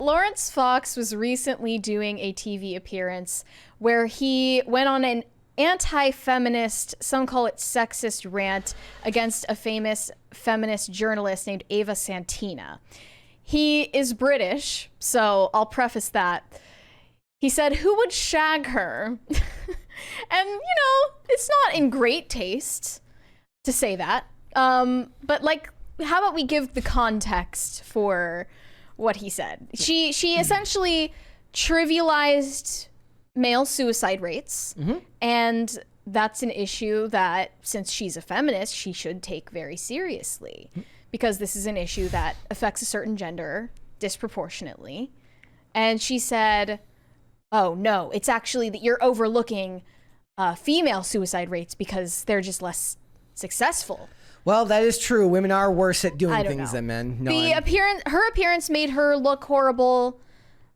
Laurence Fox was recently doing a TV appearance where he went on an anti-feminist, some call it sexist, rant against a famous feminist journalist named Ava Santina. He is British, so I'll preface that. He said, "Who would shag her?" And, you know, it's not in great taste to say that. But, like, how about we give the context for what he said? She essentially trivialized male suicide rates, and that's an issue that, since she's a feminist, she should take very seriously, because this is an issue that affects a certain gender disproportionately. And she said, "Oh no, it's actually that you're overlooking female suicide rates because they're just less successful." Well, that is true. Women are worse at doing things than men. No, her appearance made her look horrible.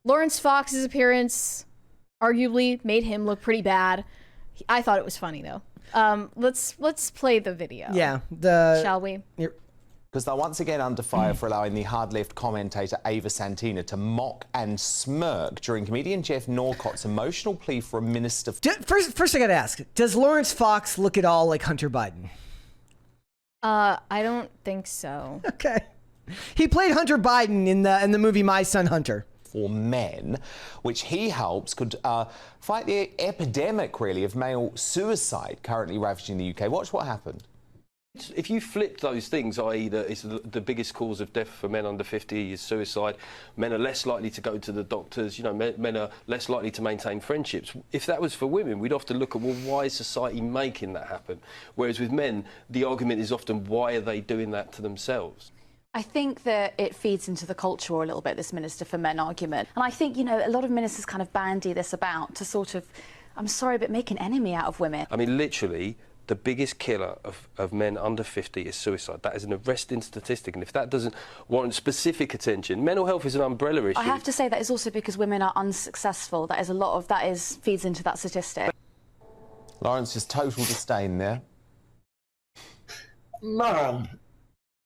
Laurence Fox's appearance arguably made him look pretty bad. I thought it was funny though. Let's play the video. Yeah, shall we? Because they're once again under fire for allowing the hard-left commentator Ava Santina to mock and smirk during comedian Jeff Norcott's emotional plea for a minister. First I gotta ask, does Laurence Fox look at all like Hunter Biden? I don't think so. Okay. He played Hunter Biden in the movie My Son Hunter. For men, which he hopes could fight the epidemic, really, of male suicide currently ravaging the UK. Watch what happened. If you flip those things, i.e. that it's the biggest cause of death for men under 50 is suicide, men are less likely to go to the doctors, you know, men are less likely to maintain friendships. If that was for women, we'd often look at, well, why is society making that happen? Whereas with men, the argument is often, why are they doing that to themselves? I think that it feeds into the culture a little bit, this Minister for Men argument. And I think, you know, a lot of ministers kind of bandy this about to sort of, I'm sorry, but make an enemy out of women. I mean, literally, the biggest killer of men under 50 is suicide. That is an arresting statistic, and if that doesn't warrant specific attention, mental health is an umbrella issue. I have to say that is also because women are unsuccessful. That is a lot of that feeds into that statistic. Laurence, just total disdain there. Man,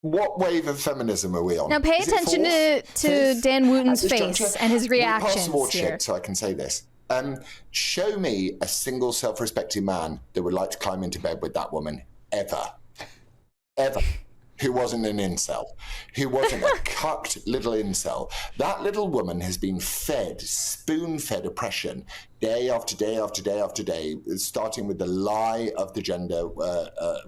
what wave of feminism are we on? Now pay attention to Dan Wooten's face and his reactions passport here. check so I can say this. Show me a single self-respecting man that would like to climb into bed with that woman, ever, who wasn't an incel, who wasn't a cucked little incel. That little woman has been fed, spoon-fed oppression day after day after day after day, starting with the lie of the gender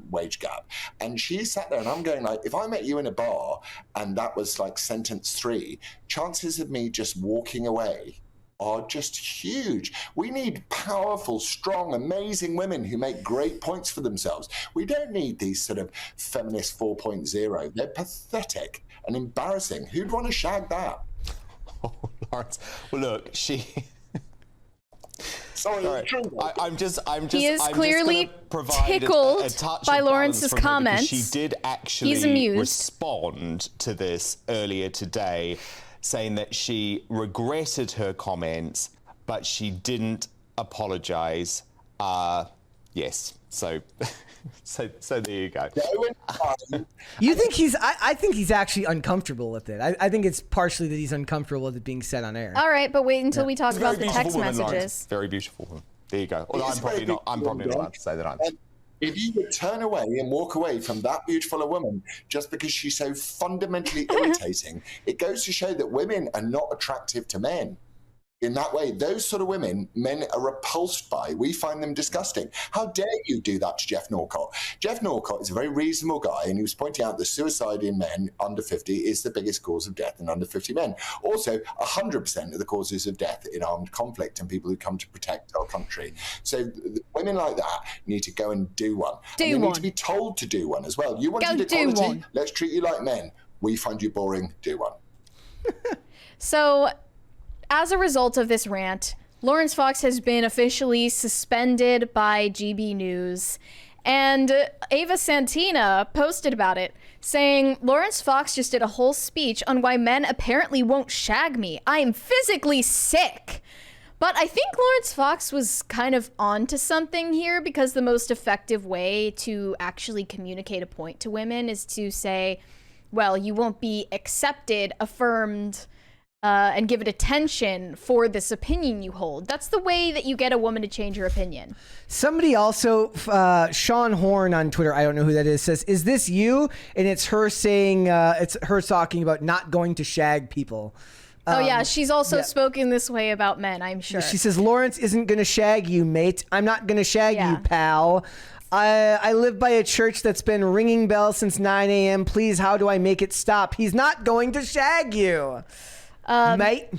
wage gap. And she sat there and I'm going like, if I met you in a bar and that was like sentence 3, chances of me just walking away are just huge. We need powerful, strong, amazing women who make great points for themselves. We don't need these sort of feminist 4.0. They're pathetic and embarrassing. Who'd want to shag that? Oh, Laurence. Well, look, she... Sorry. He is clearly tickled by Laurence's comments. She did actually respond to this earlier today, saying that she regretted her comments, but she didn't apologise. Yes, so there you go. You think he's? I think he's actually uncomfortable with it. I think it's partially that he's uncomfortable with it being said on air. All right, but wait until we talk about the text messages. Laurence. Very beautiful woman. There you go. Although I'm probably not allowed to say that I'm. If you would turn away and walk away from that beautiful a woman just because she's so fundamentally irritating, it goes to show that women are not attractive to men. In that way, those sort of women, men are repulsed by. We find them disgusting. How dare you do that to Jeff Norcott? Jeff Norcott is a very reasonable guy, and he was pointing out that suicide in men under 50 is the biggest cause of death in under 50 men. Also, 100% of the causes of death in armed conflict and people who come to protect our country. So women like that need to go and do one. They need to be told to do one as well. You wanted equality? Let's treat you like men. We find you boring. Do one. So, as a result of this rant, Laurence Fox has been officially suspended by GB News, and Ava Santina posted about it, saying, "Laurence Fox just did a whole speech on why men apparently won't shag me. I am physically sick." But I think Laurence Fox was kind of onto something here, because the most effective way to actually communicate a point to women is to say, well, you won't be accepted, affirmed, and give it attention for this opinion you hold. That's the way that you get a woman to change her opinion. Somebody also, Sean Horn on Twitter, I don't know who that is, says, "Is this you?" And it's her saying, it's her talking about not going to shag people. Oh yeah, she's also spoken this way about men, I'm sure. She says, "Laurence isn't going to shag you, mate. I'm not going to shag you, pal. I live by a church that's been ringing bells since 9 a.m. Please, how do I make it stop? He's not going to shag you." Mate.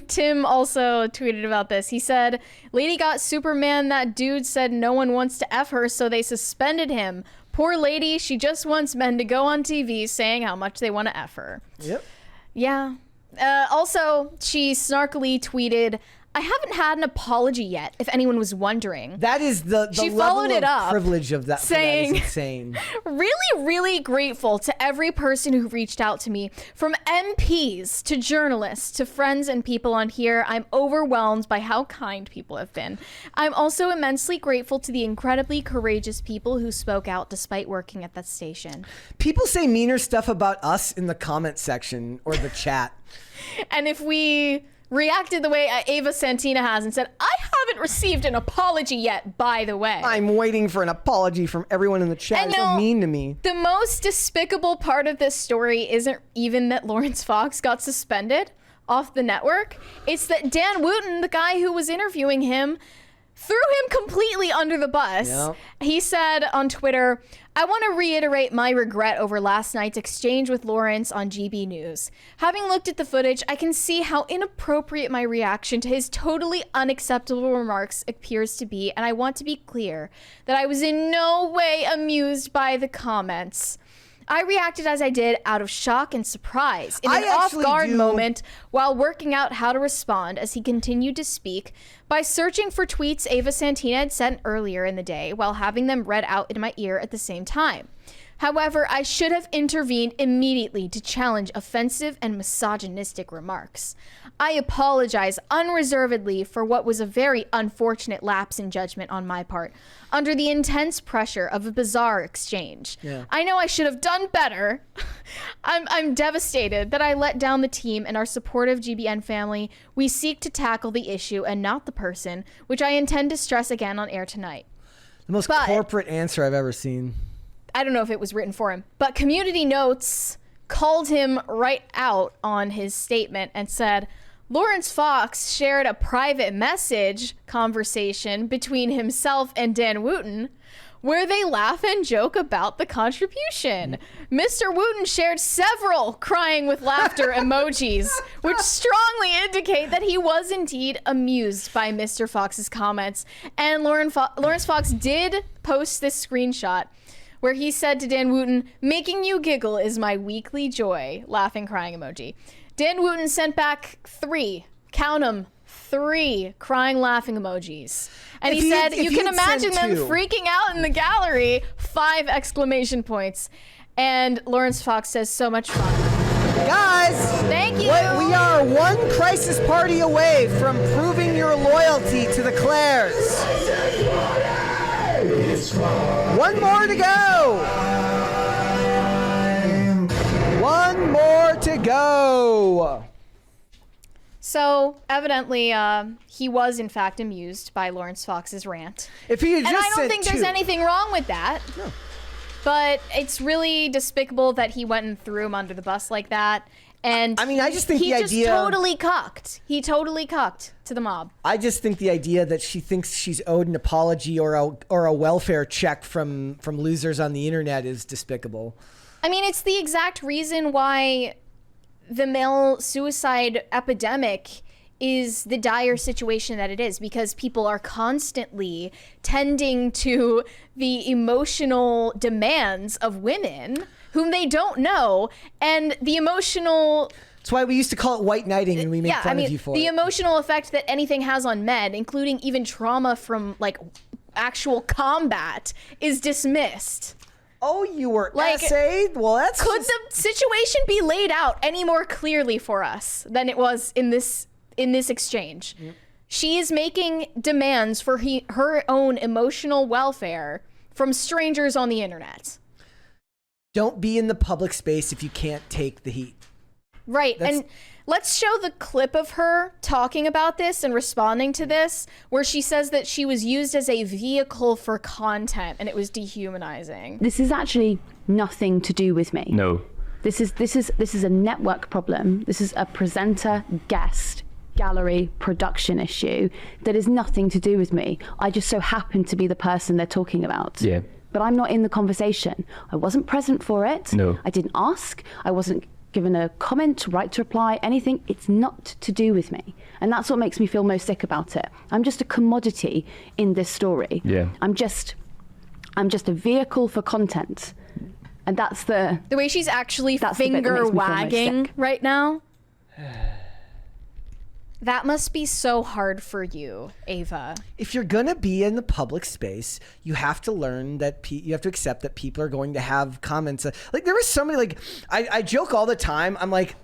Tim also tweeted about this. He said, "Lady got Superman. That dude said no one wants to F her, so they suspended him. Poor lady, she just wants men to go on TV saying how much they want to F her." Yep. Yeah. Also, she snarkily tweeted, "I haven't had an apology yet, if anyone was wondering." That is the she level followed it of up privilege of that. saying, that is insane. "Really, really grateful to every person who reached out to me, from MPs to journalists to friends and people on here. I'm overwhelmed by how kind people have been. I'm also immensely grateful to the incredibly courageous people who spoke out despite working at that station." People say meaner stuff about us in the comment section or the chat. And if we reacted the way Ava Santina has and said, "I haven't received an apology yet, by the way." I'm waiting for an apology from everyone in the chat. And It's so mean to me. The most despicable part of this story isn't even that Laurence Fox got suspended off the network. It's that Dan Wooten, the guy who was interviewing him, threw him completely under the bus. Yep. He said on Twitter, "I want to reiterate my regret over last night's exchange with Laurence on GB News. Having looked at the footage, I can see how inappropriate my reaction to his totally unacceptable remarks appears to be, and I want to be clear that I was in no way amused by the comments. I reacted as I did out of shock and surprise in an off-guard moment while working out how to respond as he continued to speak by searching for tweets Ava Santina had sent earlier in the day while having them read out in my ear at the same time. However, I should have intervened immediately to challenge offensive and misogynistic remarks. I apologize unreservedly for what was a very unfortunate lapse in judgment on my part, under the intense pressure of a bizarre exchange. I know I should have done better. I'm devastated that I let down the team and our supportive GBN family. We seek to tackle the issue and not the person, which I intend to stress again on air tonight." The most corporate answer I've ever seen. I don't know if it was written for him, but Community Notes called him right out on his statement and said, "Laurence Fox shared a private message conversation between himself and Dan Wooten where they laugh and joke about the contribution. Mr. Wooten shared several crying with laughter emojis, which strongly indicate that he was indeed amused by Mr. Fox's comments. And Laurence Fox did post this screenshot where he said to Dan Wooten, 'Making you giggle is my weekly joy,' laughing, crying emoji. Dan Wooten sent back 3, count them, 3 crying, laughing emojis. And he said, you can imagine them freaking out in the gallery, 5 exclamation points. And Laurence Fox says, so much fun. Guys, thank you. We are one crisis party away from proving your loyalty to the Claires. One more to go. One more to go. So evidently, he was in fact amused by Laurence Fox's rant. If he had and just I don't think there's anything wrong with that. No. But it's really despicable that he went and threw him under the bus like that. And I mean, I just think he the just idea totally cucked. He totally cucked to the mob. I just think the idea that she thinks she's owed an apology or a welfare check from losers on the internet is despicable. I mean, it's the exact reason why the male suicide epidemic is the dire situation that it is, because people are constantly tending to the emotional demands of women whom they don't know, and the emotional... That's why we used to call it white knighting, and we make fun of you for it. The emotional effect that anything has on men, including even trauma from like actual combat, is dismissed. Oh, you were essayed? Well, that's could the situation be laid out any more clearly for us than it was in this exchange? Mm-hmm. She is making demands for her own emotional welfare from strangers on the internet. Don't be in the public space if you can't take the heat. Right. And Let's show the clip of her talking about this and responding to this, where she says that she was used as a vehicle for content and it was dehumanizing. This is actually nothing to do with me. No. This is a network problem. This is a presenter, guest, gallery, production issue that is nothing to do with me. I just so happen to be the person they're talking about. Yeah. But I'm not in the conversation. I wasn't present for it. No. I didn't ask. I wasn't given a comment, right to reply, anything. It's not to do with me. And that's what makes me feel most sick about it. I'm just a commodity in this story. Yeah. I'm just a vehicle for content. And that's the way she's actually that's the bit that finger makes me feel most wagging sick. right now. That must be so hard for you, Ava. If you're gonna be in the public space, you have to learn that you have to accept that people are going to have comments. Like there was somebody like I joke all the time. I'm like.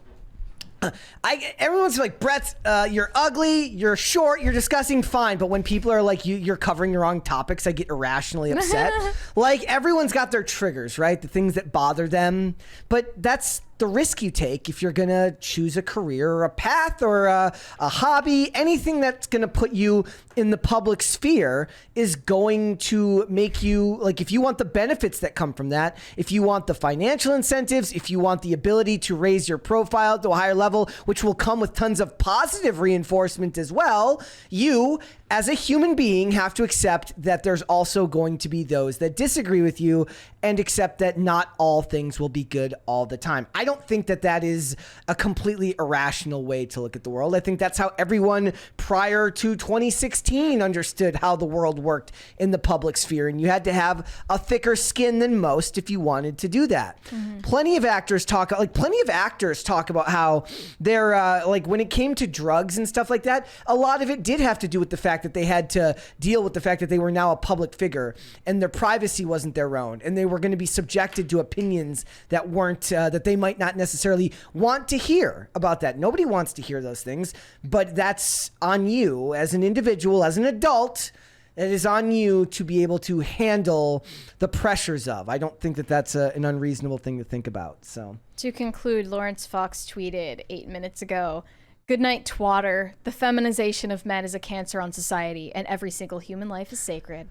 Everyone's like, Brett, you're ugly, you're short, you're disgusting, fine. But when people are like, you're covering the wrong topics, I get irrationally upset. Like, everyone's got their triggers, right? The things that bother them. But that's the risk you take if you're going to choose a career or a path or a hobby. Anything that's going to put you in the public sphere is going to make you, like, if you want the benefits that come from that, if you want the financial incentives, if you want the ability to raise your profile to a higher level, which will come with tons of positive reinforcement as well, you, as a human being, have to accept that there's also going to be those that disagree with you and accept that not all things will be good all the time. I don't think that that is a completely irrational way to look at the world. I think that's how everyone prior to 2016 understood how the world worked in the public sphere. And you had to have a thicker skin than most if you wanted to do that. Mm-hmm. Plenty of actors talk about how they're like when it came to drugs and stuff like that, a lot of it did have to do with the fact that they had to deal with the fact that they were now a public figure and their privacy wasn't their own. And they were going to be subjected to opinions that weren't, that they might not necessarily want to hear about that. Nobody wants to hear those things, but that's on you as an individual, as an adult. It is on you to be able to handle the pressures of. I don't think that that's an unreasonable thing to think about. So to conclude, Laurence Fox tweeted 8 minutes ago, "Good night, twatter. The feminization of men is a cancer on society, and every single human life is sacred."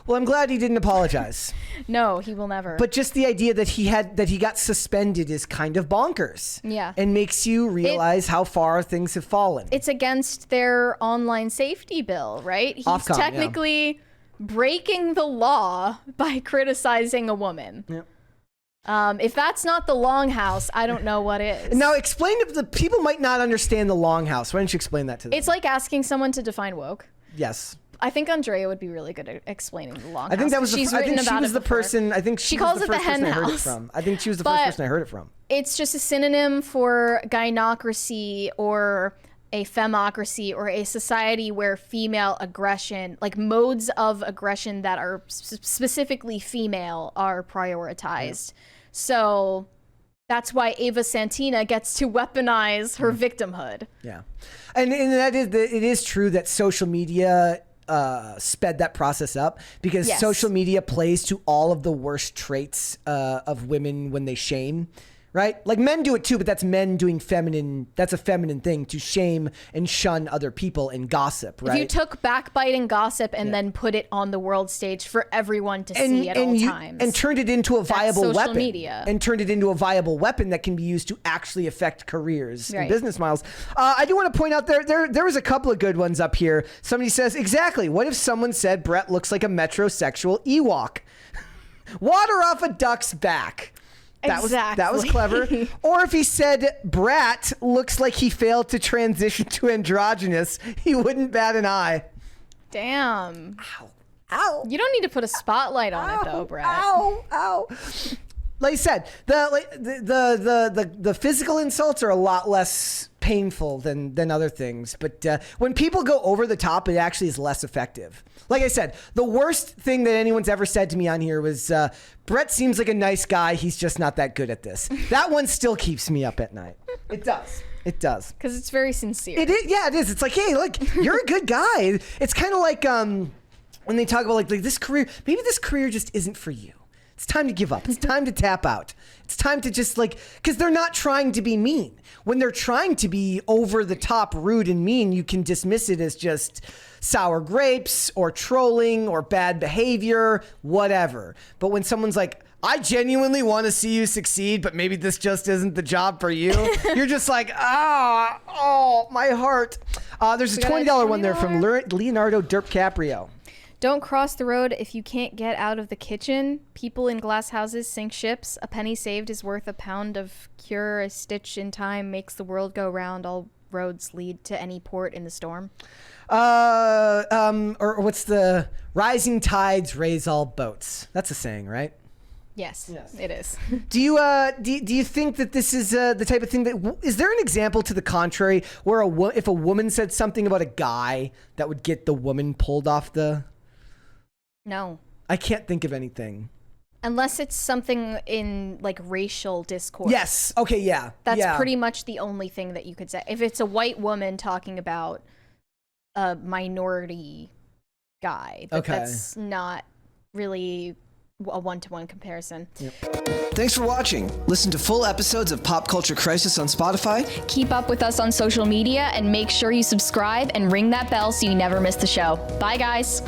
Well, I'm glad he didn't apologize. No, he will never. But just the idea that he got suspended is kind of bonkers. Yeah. And makes you realize how far things have fallen. It's against their online safety bill, right? He's Ofcom, technically breaking the law by criticizing a woman. Yeah. If that's not the Longhouse, I don't know what is. Now, explain to the people might not understand the Longhouse. Why don't you explain that to them? It's like asking someone to define woke. Yes. I think Andrea would be really good at explaining the Longhouse. I think that was she was the person. I think she calls was the it the first person hen I heard it house. from. I think she was the first person I heard it from. It's just a synonym for gynocracy or a femocracy or a society where female aggression, like modes of aggression that are specifically female, are prioritized. Yeah. So that's why Ava Santina gets to weaponize her victimhood. Yeah, and it is true that social media sped that process up because social media plays to all of the worst traits of women when they shame. Right? Like men do it too, but that's men doing feminine. That's a feminine thing to shame and shun other people and gossip, right? If you took backbiting gossip and then put it on the world stage for everyone to see at all times. And turned it into a viable social weapon. Media. And turned it into a viable weapon that can be used to actually affect careers and business models. I do want to point out there was a couple of good ones up here. Somebody says, exactly, what if someone said Brett looks like a metrosexual Ewok? Water off a duck's back. That was clever. Or if he said Brat looks like he failed to transition to androgynous, he wouldn't bat an eye. Damn. Ow. You don't need to put a spotlight on it though, Brett. Ow. Like I said, the physical insults are a lot less painful than other things. But when people go over the top, it actually is less effective. Like I said, the worst thing that anyone's ever said to me on here was, Brett seems like a nice guy. He's just not that good at this. That one still keeps me up at night. It does. It does. Because it's very sincere. It is. Yeah, it is. It's like, hey, look, you're a good guy. It's kind of like when they talk about like this career, maybe this career just isn't for you. It's time to give up. It's time to tap out. It's time to just because they're not trying to be mean. When they're trying to be over the top, rude and mean, you can dismiss it as just sour grapes or trolling or bad behavior, whatever. But when someone's like, I genuinely want to see you succeed, but maybe this just isn't the job for you. You're just like, my heart. There's a $20 one there from Leonardo DiCaprio. Don't cross the road if you can't get out of the kitchen. People in glass houses sink ships. A penny saved is worth a pound of cure. A stitch in time makes the world go round. All roads lead to any port in the storm. Or what's the rising tides raise all boats? That's a saying, right? Yes, it is. Do you think that this is the type of thing that is there an example to the contrary where if a woman said something about a guy that would get the woman pulled off the? No, I can't think of anything. Unless it's something in racial discourse. Yes. Okay. Yeah. That's pretty much the only thing that you could say. If it's a white woman talking about a minority guy, but that's not really a one-to-one comparison. Yep. Thanks for watching. Listen to full episodes of Pop Culture Crisis on Spotify. Keep up with us on social media and make sure you subscribe and ring that bell so you never miss the show. Bye, guys.